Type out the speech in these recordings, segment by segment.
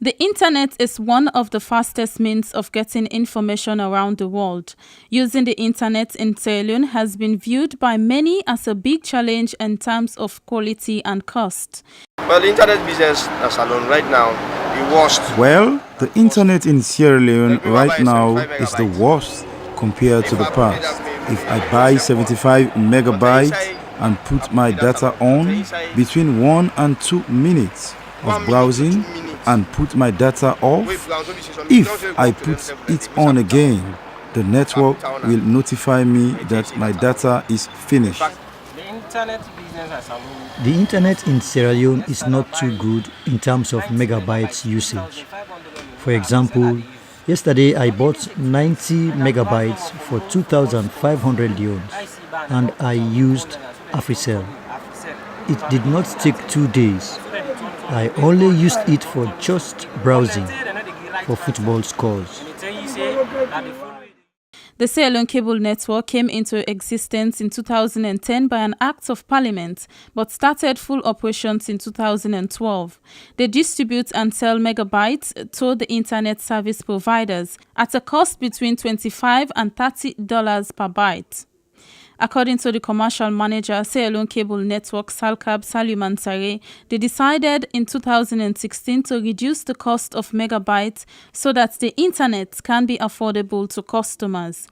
The internet is one of the fastest means of getting information around the world. Using the internet in Sierra Leone has been viewed by many as a big challenge in terms of quality and cost. Well, the internet business as alone right now, the worst. Well, the internet in Sierra Leone right now is the worst compared to the past. If I buy 75 megabytes and put my data on between 1 and 2 minutes of browsing and put my data off, if I put it on again, the network will notify me that my data is finished. The internet in Sierra Leone is not too good in terms of megabytes usage. For example, yesterday I bought 90 megabytes for 2,500 leones and I used Africell. It did not take 2 days. I only used it for just browsing for football scores. The Sierra Leone Cable Network came into existence in 2010 by an Act of Parliament, but started full operations in 2012. They distribute and sell megabytes to the internet service providers at a cost between $25 and $30 per byte. According to the commercial manager, Sierra Leone Cable Network Salcab Saluman Sare, they decided in 2016 to reduce the cost of megabytes so that the internet can be affordable to customers.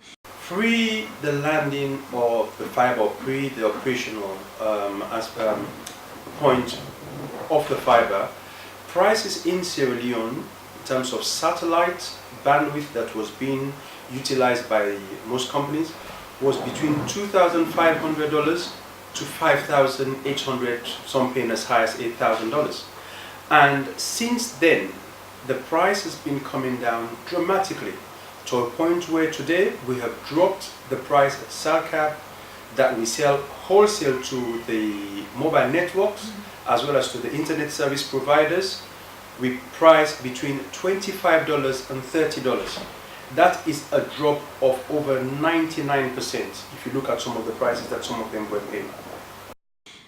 Pre the landing of the fiber, pre the operational point of the fiber, prices in Sierra Leone in terms of satellite bandwidth that was being utilized by most companies was between $2,500 to $5,800, some paying as high as $8,000. And since then, the price has been coming down dramatically to a point where today we have dropped the price at Salcab that we sell wholesale to the mobile networks as well as to the internet service providers. We price between $25 and $30. That is a drop of over 99% if you look at some of the prices that some of them were paying.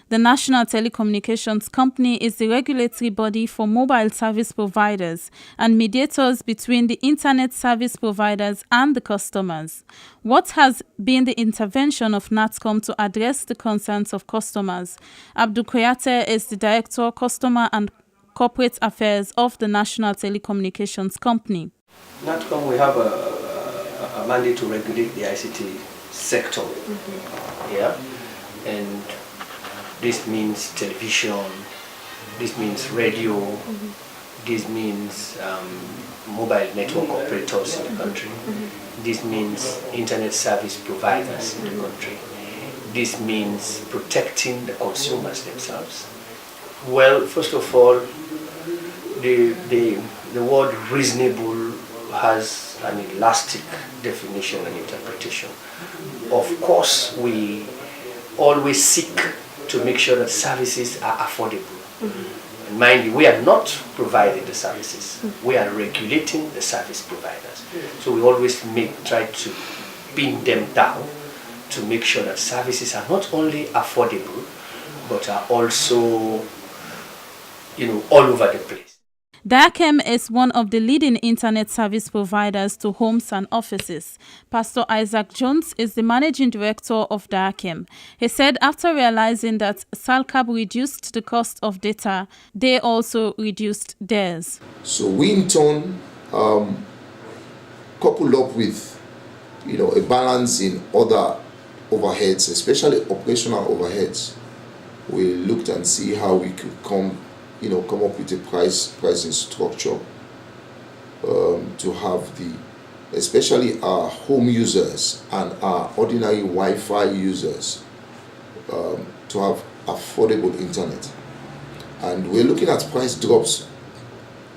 The National Telecommunications Company is the regulatory body for mobile service providers and mediators between the internet service providers and the customers. What has been the intervention of NATCOM to address the concerns of customers? Abdul Koyate is the Director, Customer and Corporate Affairs of the National Telecommunications Company. NATCOM, we have a mandate to regulate the ICT sector. Yeah, and this means television, this means radio, this means mobile network operators in the country, this means internet service providers in the country, this means protecting the consumers themselves. Well, first of all, the word reasonable has an elastic definition and interpretation. Of course, we always seek to make sure that services are affordable. And mind you, we are not providing the services. We are regulating the service providers. So we always try to pin them down to make sure that services are not only affordable, but are also, all over the place. Diachem is one of the leading internet service providers to homes and offices. Pastor Isaac Jones is the managing director of Diachem. He said after realizing that Salcab reduced the cost of data, they also reduced theirs. So we in turn, coupled up with a balance in other overheads, especially operational overheads, we looked and see how we could come up with a pricing structure to have especially our home users and our ordinary Wi-Fi users to have affordable internet. And we're looking at price drops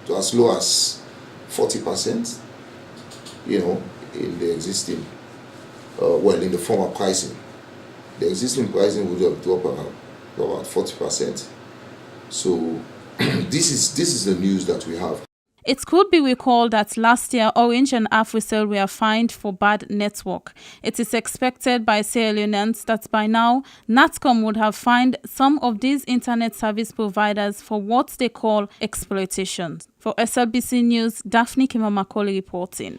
to as low as 40%, in the existing, in the former pricing. The existing pricing would have dropped about 40%. So this is the news that we have. It could be recalled that last year, Orange and Africell were fined for bad network. It is expected by Sierra Leoneans that by now, NATCOM would have fined some of these internet service providers for what they call exploitation. For SLBC News, Daphne Kema reporting.